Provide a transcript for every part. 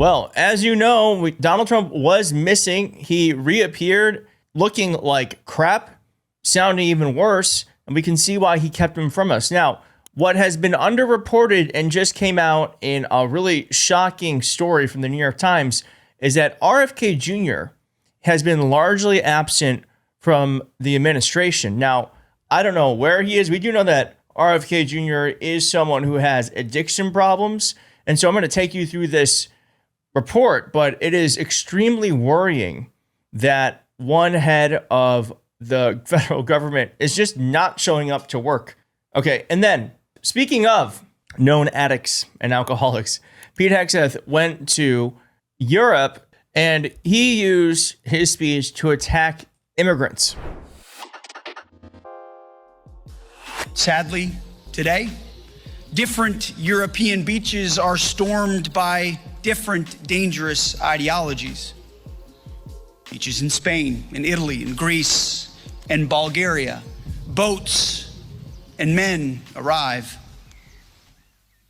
Well, as you know, Donald Trump was missing. He reappeared looking like crap, sounding even worse, and we can see why he kept him from us. Now, what has been underreported and just came out in a really shocking story from the New York Times is that RFK Jr. has been largely absent from the administration. Now, I don't know where he is. We do know that RFK Jr. is someone who has addiction problems. And so I'm going to take you through this report, but it is extremely worrying that one head of the federal government is just not showing up to work. Okay, and then speaking of known addicts and alcoholics, Pete Hegseth went to Europe and he used his speech to attack immigrants. Sadly, today, different European beaches are stormed by different dangerous ideologies. Beaches in Spain, in Italy, in Greece, and Bulgaria, boats and men arrive.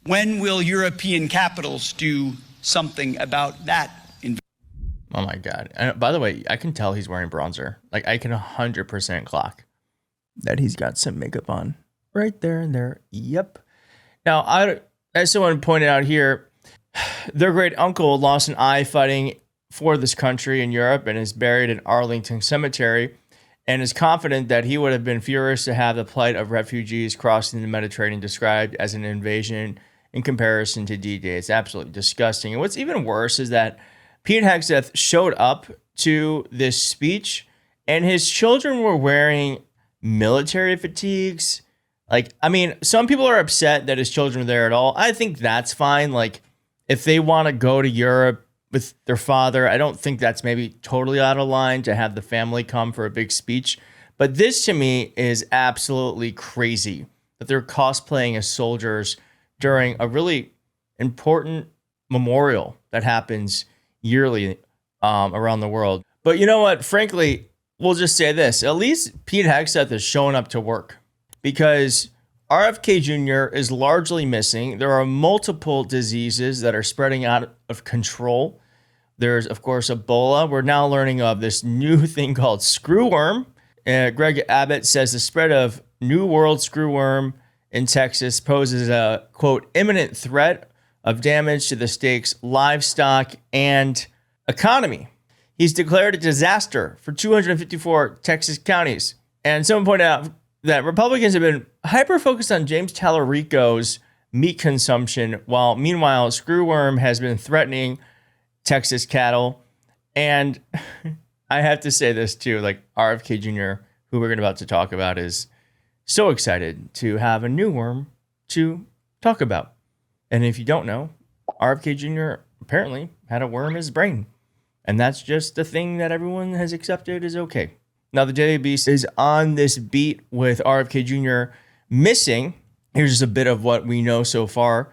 When will European capitals do something about that? Oh my God. And by the way, I can tell he's wearing bronzer. Like I can 100% clock that he's got some makeup on right there and there. Yep. Now, as someone pointed out here, their great uncle lost an eye fighting for this country in Europe and is buried in Arlington Cemetery and is confident that he would have been furious to have the plight of refugees crossing the Mediterranean described as an invasion in comparison to D-Day. It's absolutely disgusting. And what's even worse is that Pete Hegseth showed up to this speech and his children were wearing military fatigues. Like, I mean, some people are upset that his children are there at all. I think that's fine. Like, if they want to go to Europe with their father, I don't think that's maybe totally out of line to have the family come for a big speech. But this to me is absolutely crazy that they're cosplaying as soldiers during a really important memorial that happens yearly around the world. But you know what? Frankly, we'll just say this. At least Pete Hegseth is showing up to work because RFK Jr. is largely missing. There are multiple diseases that are spreading out of control. There's, of course, Ebola. We're now learning of this new thing called screwworm. Greg Abbott says the spread of New World screwworm in Texas poses a, quote, imminent threat of damage to the state's livestock and economy. He's declared a disaster for 254 Texas counties. And someone pointed out that Republicans have been hyper-focused on James Tallarico's meat consumption, while meanwhile, screwworm has been threatening Texas cattle. And I have to say this too, like RFK Jr., who we're about to talk about, is so excited to have a new worm to talk about. And if you don't know, RFK Jr. apparently had a worm in his brain. And that's just the thing that everyone has accepted is okay. Now, the Daily Beast is on this beat with RFK Jr. missing. Here's just a bit of what we know so far.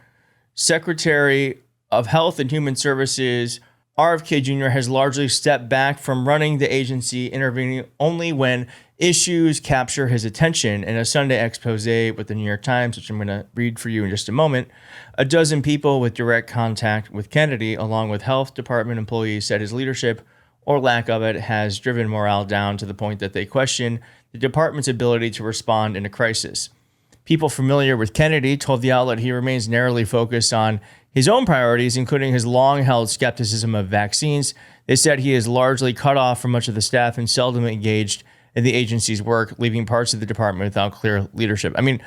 Secretary of Health and Human Services, RFK Jr. has largely stepped back from running the agency, intervening only when issues capture his attention. In a Sunday expose with the New York Times, which I'm going to read for you in just a moment, a dozen people with direct contact with Kennedy, along with health department employees, said his leadership or lack of it has driven morale down to the point that they question the department's ability to respond in a crisis. People familiar with Kennedy told the outlet he remains narrowly focused on his own priorities, including his long-held skepticism of vaccines. They said he is largely cut off from much of the staff and seldom engaged in the agency's work, leaving parts of the department without clear leadership. I mean,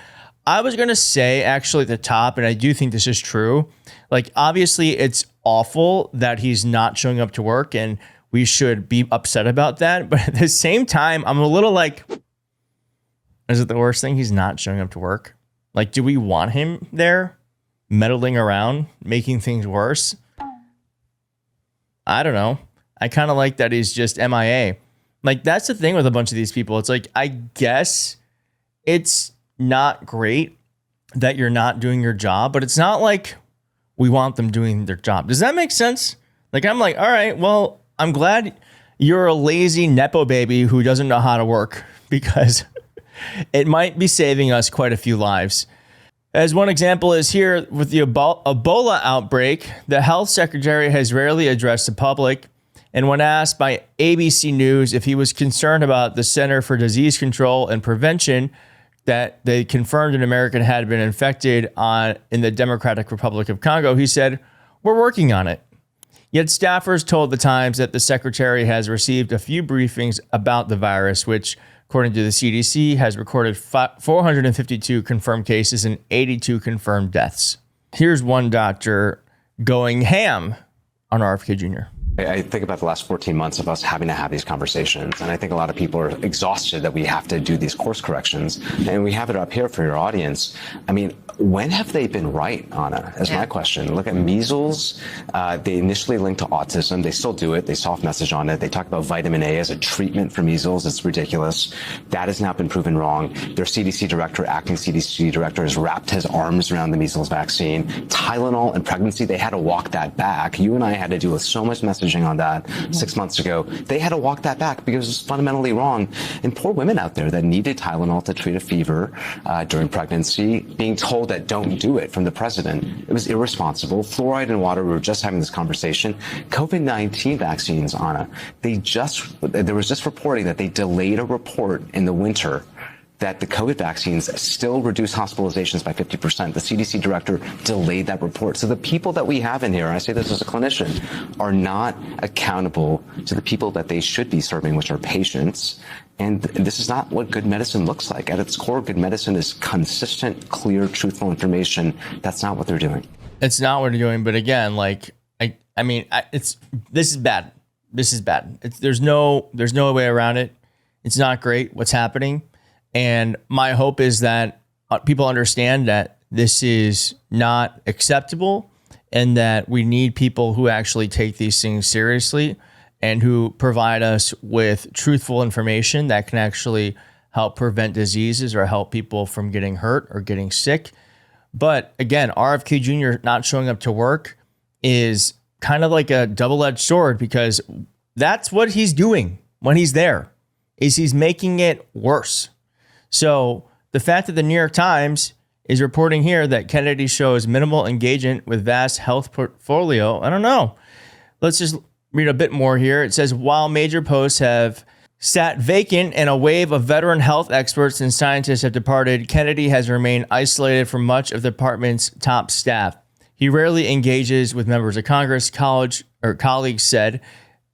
I was going to say actually at the top, and I do think this is true, like obviously it's awful that he's not showing up to work and we should be upset about that. But at the same time, I'm a little like, is it the worst thing he's not showing up to work? Like, do we want him there meddling around, making things worse? I don't know. I kind of like that he's just MIA. Like, that's the thing with a bunch of these people. It's like, I guess it's not great that you're not doing your job, but it's not like we want them doing their job. Does that make sense? Like, I'm like, all right, well, I'm glad you're a lazy Nepo baby who doesn't know how to work, because it might be saving us quite a few lives. As one example is here with the Ebola outbreak, the health secretary has rarely addressed the public. And when asked by ABC News if he was concerned about the Center for Disease Control and Prevention that they confirmed an American had been infected in the Democratic Republic of Congo, he said, "We're working on it." Yet staffers told the Times that the secretary has received a few briefings about the virus, which, according to the CDC, has recorded 452 confirmed cases and 82 confirmed deaths. Here's one doctor going ham on RFK Jr. I think about the last 14 months of us having to have these conversations, and I think a lot of people are exhausted that we have to do these course corrections, and we have it up here for your audience. I mean, when have they been right, Anna? Is my question. Look at measles. They initially linked to autism. They still do it. They soft message on it. They talk about vitamin A as a treatment for measles. It's ridiculous. That has now been proven wrong. Their CDC director, acting CDC director, has wrapped his arms around the measles vaccine. Tylenol and pregnancy, they had to walk that back. You and I had to deal with so much messaging on that 6 months ago. They had to walk that back because it's fundamentally wrong. And poor women out there that needed Tylenol to treat a fever during pregnancy, being told that don't do it from the president. It was irresponsible. Fluoride in water, we were just having this conversation. COVID-19 vaccines, Anna, there was just reporting that they delayed a report in the winter that the COVID vaccines still reduce hospitalizations by 50%. The CDC director delayed that report. So the people that we have in here, and I say this as a clinician, are not accountable to the people that they should be serving, which are patients. And this is not what good medicine looks like. At its core, good medicine is consistent, clear, truthful information. That's not what they're doing. It's not what they're doing. But again, this is bad. This is bad. There's no way around it. It's not great what's happening. And my hope is that people understand that this is not acceptable and that we need people who actually take these things seriously and who provide us with truthful information that can actually help prevent diseases or help people from getting hurt or getting sick. But again, RFK Jr. not showing up to work is kind of like a double-edged sword, because that's what he's doing when he's there, is he's making it worse. So the fact that the New York Times is reporting here that Kennedy shows minimal engagement with vast health portfolio, I don't know. Let's just read a bit more here. It says, while major posts have sat vacant and a wave of veteran health experts and scientists have departed, Kennedy has remained isolated from much of the department's top staff. He rarely engages with members of Congress, colleagues said.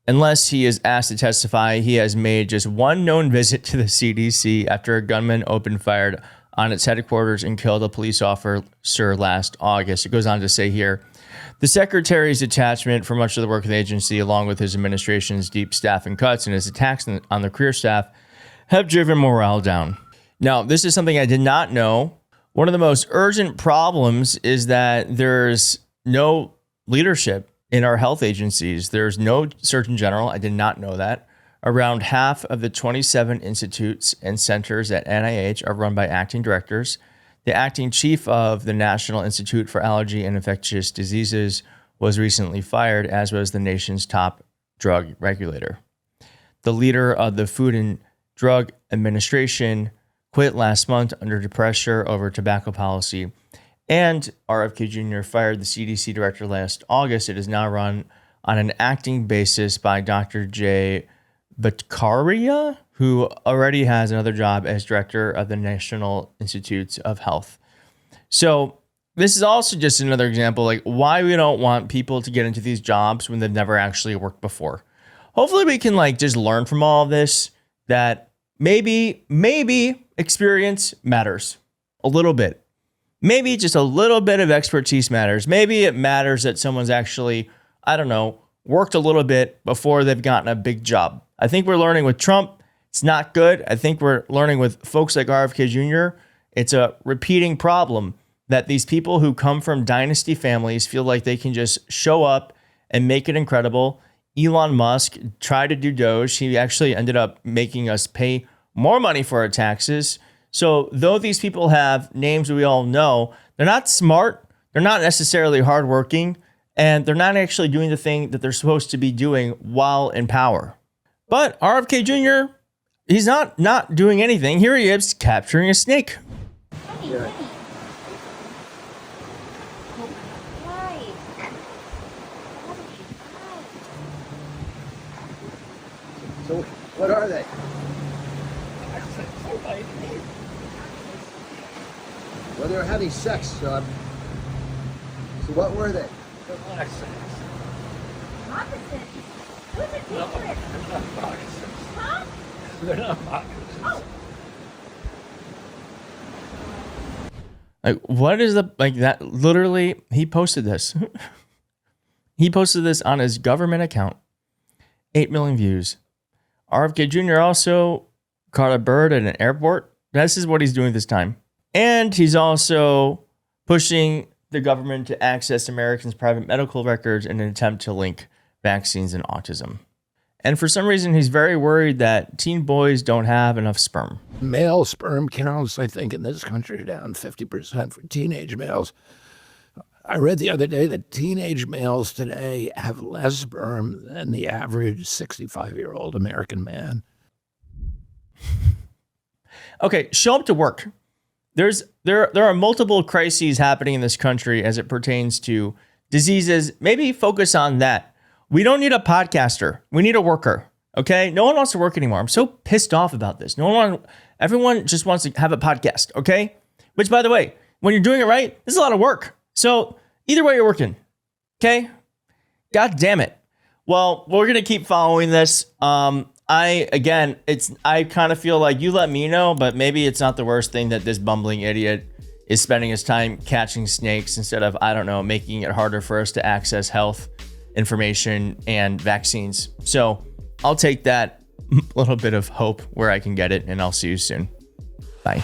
Unless he is asked to testify, he has made just one known visit to the CDC after a gunman opened fire on its headquarters and killed a police officer last August. It goes on to say here, the secretary's detachment for much of the work of the agency, along with his administration's deep staffing cuts and his attacks on the career staff, have driven morale down. Now, this is something I did not know. One of the most urgent problems is that there's no leadership in our health agencies. There's no Surgeon General. I did not know that. Around half of the 27 institutes and centers at NIH are run by acting directors. The acting chief of the National Institute for Allergy and Infectious Diseases was recently fired, as was the nation's top drug regulator. The leader of the Food and Drug Administration quit last month under pressure over tobacco policy. And RFK Jr. fired the CDC director last August. It is now run on an acting basis by Dr. Jay Bhattacharya, who already has another job as director of the National Institutes of Health. So this is also just another example, like why we don't want people to get into these jobs when they've never actually worked before. Hopefully we can just learn from all of this, that maybe experience matters a little bit. Maybe just a little bit of expertise matters. Maybe it matters that someone's actually, worked a little bit before they've gotten a big job. I think we're learning with Trump. It's not good. I think we're learning with folks like RFK Jr. It's a repeating problem that these people who come from dynasty families feel like they can just show up and make it incredible. Elon Musk tried to do Doge. He actually ended up making us pay more money for our taxes. So though these people have names we all know, they're not smart, they're not necessarily hardworking, and they're not actually doing the thing that they're supposed to be doing while in power. But RFK Jr., he's not doing anything. Here he is capturing a snake. So what are they? Well, they were having sex, so what were they? Moccasins. What's the difference? They're not moccasins. Huh? They're not moccasins. Oh. Like, what is the, like that? Literally, he posted this. He posted this on his government account. 8 million views. RFK Jr. also caught a bird at an airport. This is what he's doing this time. And he's also pushing the government to access Americans' private medical records in an attempt to link vaccines and autism. And for some reason, he's very worried that teen boys don't have enough sperm. Male sperm counts, I think, in this country are down 50% for teenage males. I read the other day that teenage males today have less sperm than the average 65-year-old American man. Okay, show up to work. There are multiple crises happening in this country as it pertains to diseases. Maybe focus on that. We don't need a podcaster. We need a worker. Okay? No one wants to work anymore. I'm so pissed off about this. Everyone just wants to have a podcast. Okay? Which, by the way, when you're doing it right, this is a lot of work. So either way, you're working. Okay? God damn it. Well, we're going to keep following this. I kind of feel like you let me know, but maybe it's not the worst thing that this bumbling idiot is spending his time catching snakes instead of, I don't know, making it harder for us to access health information and vaccines. So I'll take that little bit of hope where I can get it, and I'll see you soon. Bye.